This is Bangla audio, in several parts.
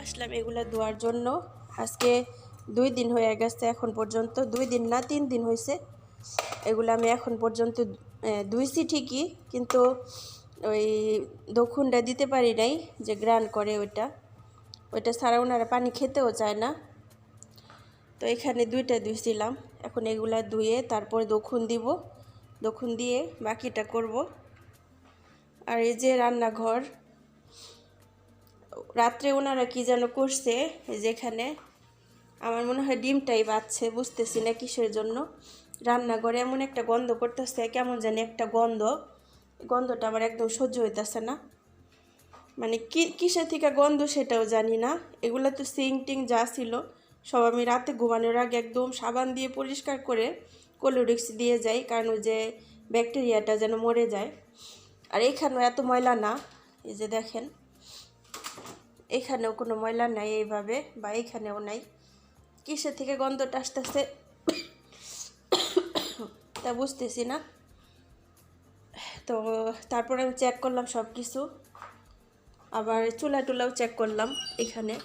আসলাম এগুলা ধোয়ার জন্য। আজকে 2 দিন হয়ে গেছে, এখন পর্যন্ত 2 দিন না 3 দিন হয়েছে। এগুলো আমি এখন পর্যন্ত ধুইছি ঠিকই, কিন্তু ওই দখুনটা দিতে পারি নাই, যে গ্রান করে ওইটা ছাড়া ওনারা পানি খেতেও চায় না। তো এখানে 2টা ধুইছিলাম, এখন এগুলা ধুয়ে তারপর দখুন দিব, দখুন দিয়ে বাকিটা করব। আর এই যে রান্নাঘর, রাত্রে ওনারা কি যেন করছে, যেখানে আমার মনে হয় ডিমটাই বাজছে, বুঝতেছি না কিসের জন্য। রান্নাঘরে এমন একটা গন্ধ করতেছে, কেমন জানি একটা গন্ধটা আমার একদম সহ্য হইতেছে না। মানে কিসের থেকে গন্ধ সেটাও জানি না। এগুলো তো সিং টিং যা ছিল সব আমি রাতে ঘুমানোর আগে একদম সাবান দিয়ে পরিষ্কার করে কোলোরিক্স দিয়ে যাই, কারণ ওই যে ব্যাকটেরিয়াটা যেন মরে যায়। আর এখানেও এত ময়লা না, এই যে দেখেন এখানেও কোনো ময়লা নাই এইভাবে, বা এখানেও নাই। কিসের থেকে গন্ধটা আসতেছে তা বুঝতেছি না। তো তারপরে আমি চেক করলাম সব কিছু, আবার চুলা টুলাও চেক করলাম। এখানে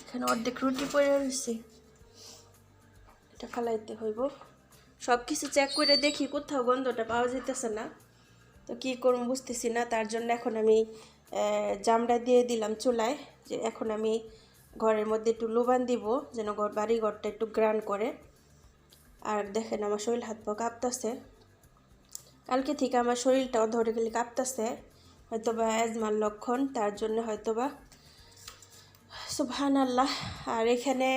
এখানে অর্ধেক রুটি পড়ে রয়েছে, এটা ফালাইতে হইব। সব কিছু চেক করে দেখি কোথাও গন্ধটা পাওয়া যেতেছে না, তো কী করবো বুঝতেছি না। তার জন্য এখন আমি জামটা দিয়ে দিলাম চুলায়, যে এখন আমি ঘরের মধ্যে একটু লোবান দিব, যেন বাড়িঘরটা একটু গ্রান করে। আর দেখেন আমার শরীর হাত পা কাঁপতেছে, কালকে থেকে আমার শরীরটাও ধরে গেলে কাঁপতেছে, হয়তোবা অ্যাজমার লক্ষণ, তার জন্য হয়তোবা। সুবহানাল্লাহ। আর এখানে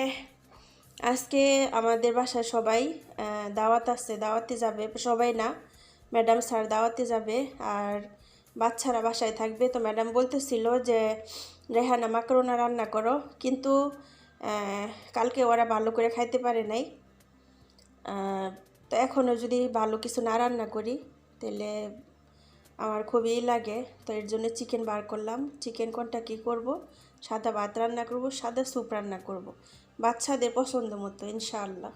আজকে আমাদের বাসায় সবাই দাওয়াত আছে, দাওয়াতে যাবে সবাই না, ম্যাডাম স্যার দাওয়াতে যাবে, আর বাচ্চারা বাসায় থাকবে। তো ম্যাডাম বলতেছিল যে রেহানা মাকরোনা রান্না করো, কিন্তু কালকে ওরা ভালো করে খাইতে পারে নাই। তো এখনও যদি ভালো কিছু না রান্না করি তাহলে আমার খুবই লাগে। তো এর জন্য চিকেন বার করলাম। চিকেন কোনটা কী করব, সাদা ভাত রান্না করব, সাদা স্যুপ রান্না করব, বাচ্চাদের পছন্দ মতো ইনশাআল্লাহ।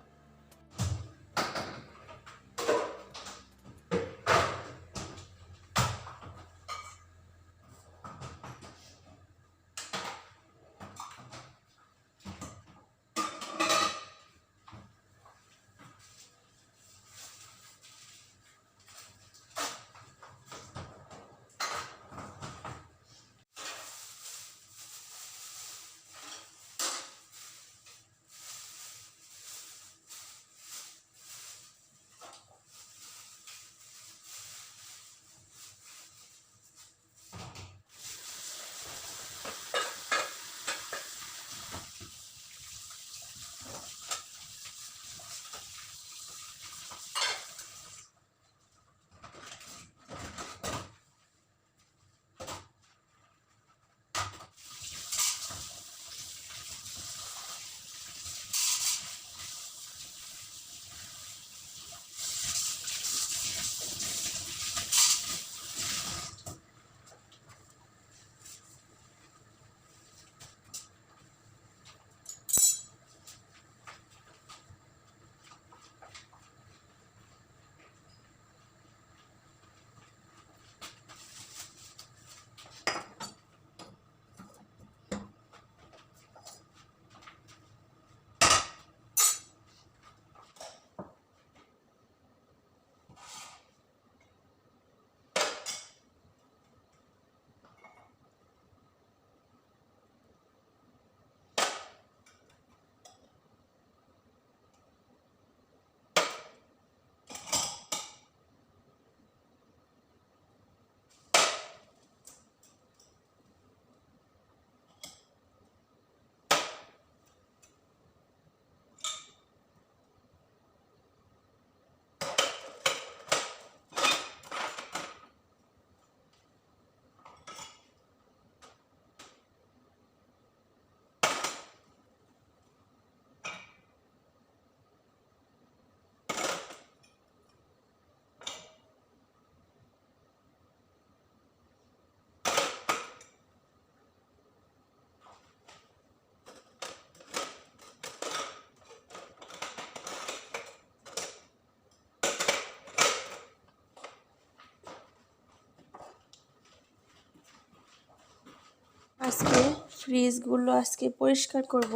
আজকে ফ্রিজগুলো আজকে পরিষ্কার করব।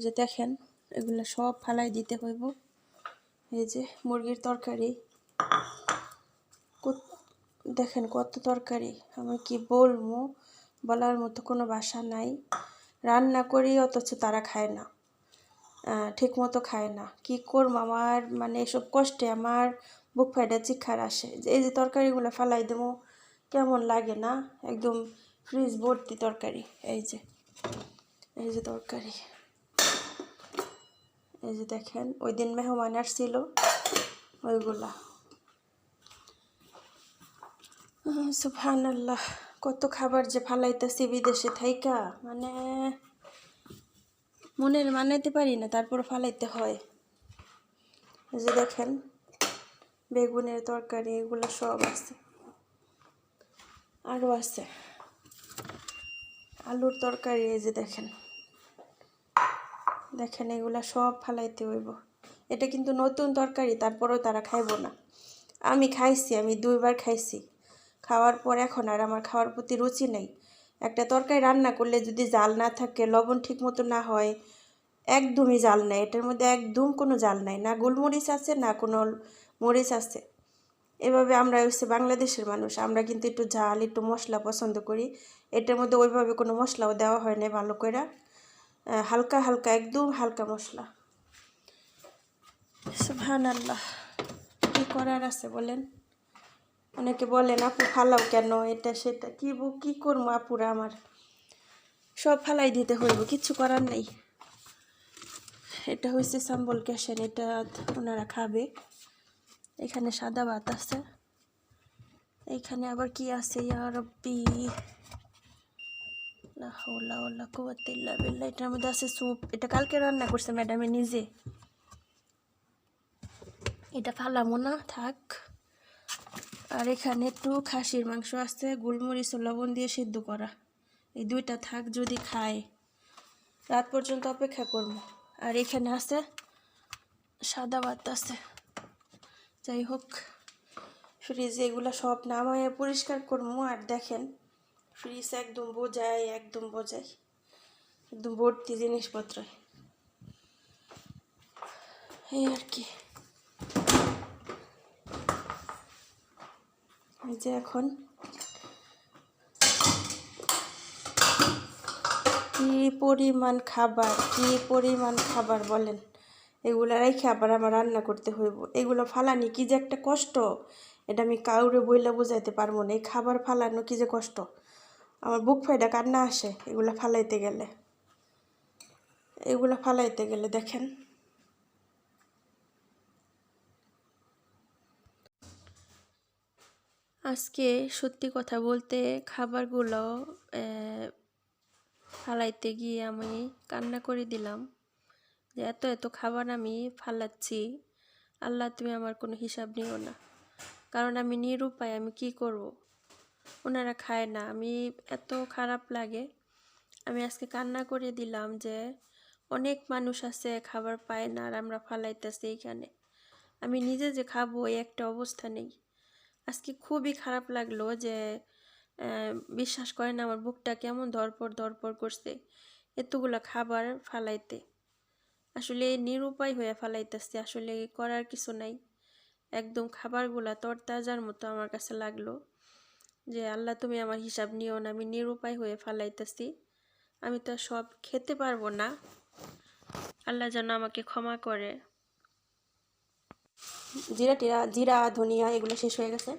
যে দেখেন এগুলো সব ফালাই দিতে হইব। এই যে মুরগির তরকারি, দেখেন কত তরকারি, আমি কি বলবো, বলার মতো কোনো ভাষা নাই। রান্না করি অথচ তারা খায় না, ঠিক মতো খায় না। কি করবো, আমার মানে এসব কষ্টে আমার বুক ফাইটা চিৎকার আসে। এই যে তরকারিগুলো ফালাই দেবো, কেমন লাগে না? একদম ফ্রিজ ভর্তি তরকারি। এই যে তরকারি, এই যে দেখেন ওই দিন মেহমান আসছিল ওইগুলা। সুবহানাল্লাহ, কত খাবার যে ফালাইতেছি বিদেশে থাইকা, মানে মনের মানাইতে পারি না, তারপর ফালাইতে হয়। এই যে দেখেন বেগুনের তরকারি, এগুলো সব আছে, আরও আছে আলুর তরকারি। এই যে দেখেন দেখেন এগুলা সব ফালাইতে হইব। এটা কিন্তু নতুন তরকারি, তারপরেও তারা খাইব না। আমি খাইছি, আমি 2বার খাইছি। খাওয়ার পর এখন আর আমার খাওয়ার প্রতি রুচি নেই। একটা তরকারি রান্না করলে যদি জাল না থাকে, লবণ ঠিক মতো না হয়, একদমই জাল নাই। এটার মধ্যে একদম কোনো জাল নাই, না গোলমরিচ আছে না কোনো মরিচ আছে। এভাবে আমরা হচ্ছে বাংলাদেশের মানুষ, আমরা কিন্তু একটু ঝাল একটু মশলা পছন্দ করি। এটার মধ্যে ওইভাবে কোনো মশলাও দেওয়া হয় না ভালো করে, হালকা হালকা, একদম হালকা মশলা। সুবহানাল্লাহ, কি করার আছে বলেন? অনেকে বলেন আপু ফালাও কেন, এটা সেটা, কি করবো আপুরা, আমার সব ফালাই দিতে হইব, কিচ্ছু করার নেই। এটা হচ্ছে সাম্বল ক্যাশেন, এটা ওনারা খাবে। এখানে সাদা ভাত আছে, এইখানে আবার কি আছে, ইয়া রব্বি লা হাওলা ওয়ালা কুওয়াতা ইল্লা বিল্লাহ। এটার মধ্যে আছে স্যুপ, এটা কালকে রান্না করছে ম্যাডামে নিজে। এটা ফালামো না, থাক। আর এখানে একটু খাসির মাংস আছে, গোলমরিচ ও লবণ দিয়ে সিদ্ধ করা। এই 2টা থাক, যদি খায় রাত পর্যন্ত অপেক্ষা করবো। আর এখানে আছে সাদা ভাত আছে। যাই হোক, ফ্রিজে এগুলো সব নামায় পরিষ্কার করবো। আর দেখেন ফ্রিজ একদম বোঝাই, একদম ভর্তি জিনিসপত্র, এই আর কি। এই যে এখন কি পরিমাণ খাবার বলেন, এগুলো রেখে আবার আমার রান্না করতে হইব। এগুলো ফালানি কি যে একটা কষ্ট, এটা আমি কাউরে বইলা বোঝাইতে পারবো না। এই খাবার ফালানো কি যে কষ্ট, আমার বুক ফাইটা কান্না আসে এগুলো ফালাইতে গেলে। দেখেন আজকে সত্যি কথা বলতে খাবারগুলো ফালাইতে গিয়ে আমি কান্না করে দিলাম, যে এত খাবার আমি ফালাচ্ছি। আল্লাহ, তুমি আমার কোনো হিসাব নিও না, কারণ আমি নিরুপায়, আমি কি করব, ওনারা খায় না। আমি এত খারাপ লাগে, আমি আজকে কান্না করে দিলাম যে অনেক মানুষ আছে খাবার পায় না, আর আমরা ফালাইতেছি এইখানে। আমি নিজে যে খাবো এই একটা অবস্থা নেই। আজকে খুবই খারাপ লাগলো যে বিশ্বাস করেন আমার বুকটা কেমন ধরপড় করছে এতগুলো খাবার ফালাইতে। আসলে নিরুপায় হয়ে ফালাইতেছে, আসলে করার কিছু নাই। একদম খাবারগুলা তরতাজার মতো আমার কাছে লাগলো, যে আল্লাহ তুমি আমার হিসাব নিও না, আমি নিরুপায় হয়ে ফালাইতেছি। আমি তো সব খেতে পারবো না, আল্লাহ যেন আমাকে ক্ষমা করে। জিরা ধনিয়া এগুলো শেষ হয়ে গেছে।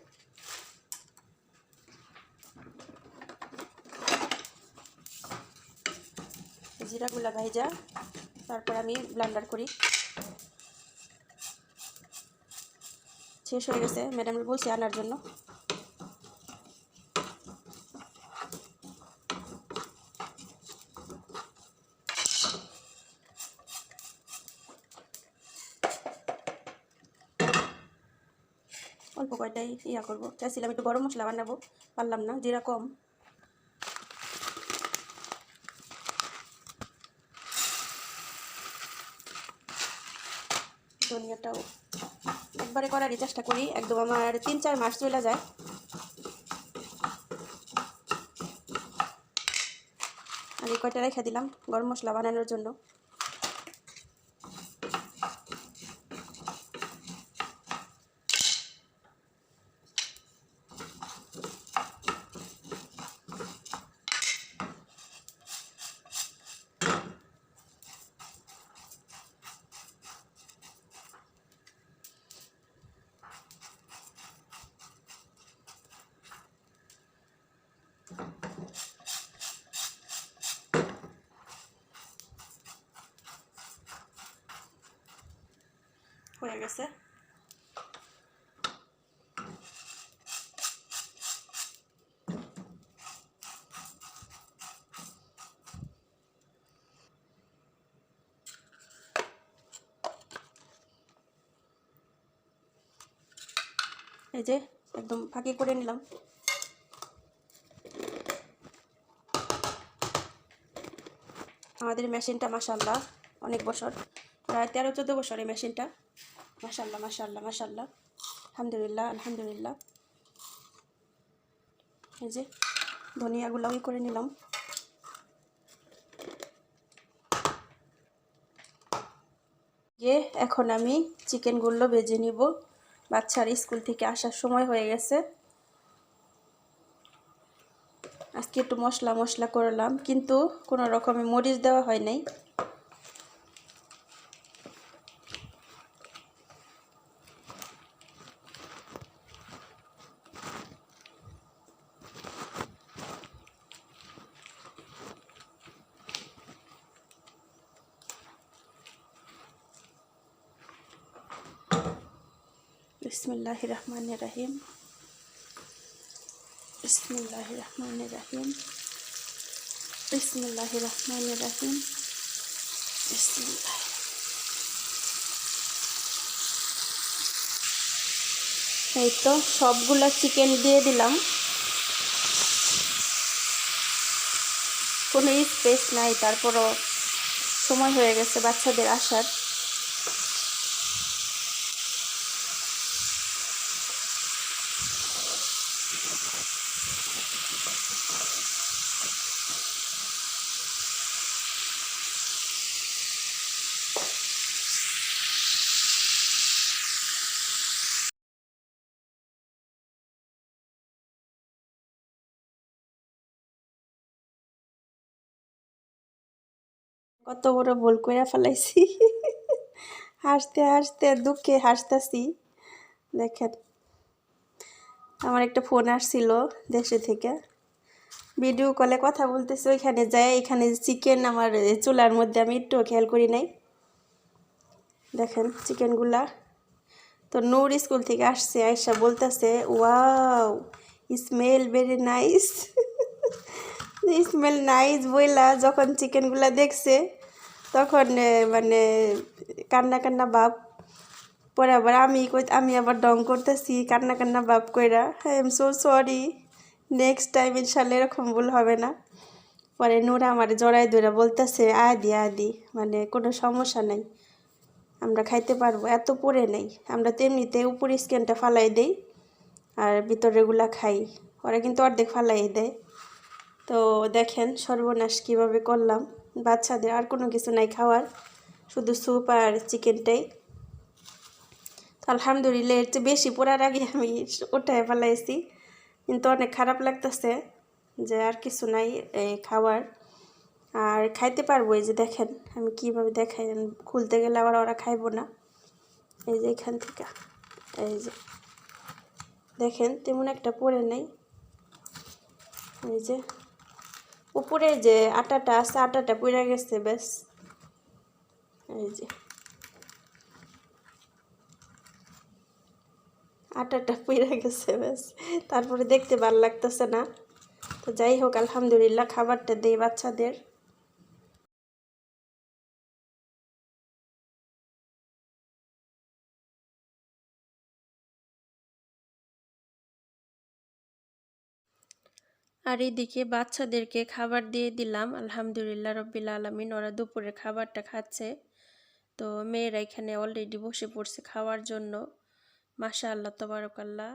জিরাগুলা ভাইজা তারপর আমি ব্লেন্ডার করি। শেষ হয়ে গেছে, ম্যাডাম বলছে আনার জন্য। অল্প কয়টাই করবো, চাইছিলাম একটু গরম মশলা বানাবো, পারলাম না, জিরা কম। ধনিয়াটাও একবারে করারই চেষ্টা করি, একদম আমার 3-4 মাস চলে যায়। এই কয়টা রেখে দিলাম গরম মশলা বানানোর জন্য। হয়ে গেছে। এই যে একদম ফাঁকি করে নিলাম। আমাদের মেশিনটা মাশাআল্লাহ অনেক বছর, প্রায় 13-14 বছর এই মেশিনটা। মাশাআল্লাহ মাশাআল্লাহ মাশাআল্লাহ, আলহামদুলিল্লাহ আলহামদুলিল্লাহ। এই যে ধনিয়াগুলো করে নিলাম। এখন আমি চিকেনগুলো ভেজে নিব। বাচ্চার স্কুল থেকে আসার সময় হয়ে গেছে। আজকে একটু মশলা মশলা করলাম, কিন্তু কোনো রকমে মরিচ দেওয়া হয় নাই। বিসমিল্লাহির রহমানির রহিম, বিসমিল্লাহির রহমানির রহিম, বিসমিল্লাহির রহমানির রহিম, বিসমিল্লাহ। এই তো সবগুলা চিকেন দিয়ে দিলাম, কোনো স্পেস নাই। তারপরও সময় হয়ে গেছে বাচ্চাদের আসার। কত বড় ভুল করে ফেলাইছি। হাসতে হাসতে দুঃখে হাসতেছি। দেখেন, আমার একটা ফোন আসছিল দেশে থেকে, ভিডিও কলে কথা বলতেছে, ওইখানে যায় এখানে চিকেন আমার চুলার মধ্যে আমি একটু খেয়াল করি নাই। দেখেন চিকেনগুলা। তো নূর স্কুল থেকে আসছে, আয়সা বলতেছে wow smell very nice. Smell nice বইলা যখন চিকেনগুলা দেখছে তখন মানে কান্না কান্না ভাব। পরে আবার আমি আবার ডং করতেছি কান্না কান্না ভাব কইরা, I am so sorry, next time ইনশাল্লাহ এরকম ভুল হবে না। পরে নূরা আমার জড়াই ধরে বলতেছে আদি আদি, মানে কোনো সমস্যা নাই, আমরা খাইতে পারবো, এত পরে নেই, আমরা তেমনিতে উপর স্ক্যানটা ফালাই দেই আর ভিতরেগুলা খাই। ওরা কিন্তু অর্ধেক ফালাই দেয়। তো দেখেন সর্বনাশ কীভাবে করলাম। বাচ্চাদের আর কোনো কিছু নাই খাওয়ার, শুধু স্যুপ আর চিকেনটাই। তো আলহামদুলিল্লাহ এর চেয়ে বেশি পড়ার আগে আমি ওটাই ফেলাইছি, কিন্তু অনেক খারাপ লাগতেছে যে আর কিছু নাই খাওয়ার, আর খাইতে পারবো। এই যে দেখেন আমি কীভাবে দেখাই, খুলতে গেলে আবার ওরা খাইবো না। এই যে এখান থেকে এই যে দেখেন তেমন একটা পড়ে নেই। এই যে উপরে যে আটাটা আছে আটাটা পুড়ে গেছে ব্যাস। এই যে আটাটা পুড়ে গেছে ব্যাস, তারপরে দেখতে ভালো লাগতেছে না। তো যাই হোক আলহামদুলিল্লাহ খাবারটা দেই বাচ্চাদের। আর এইদিকে বাচ্চাদেরকে খাবার দিয়ে দিলাম, আলহামদুলিল্লাহ রব্বিল আলামিন, ওরা দুপুরের খাবারটা খাচ্ছে। তো মেয়েরা এখানে অলরেডি বসে পড়ছে খাওয়ার জন্য। মাশাআল্লাহ তাবারাকাল্লাহ।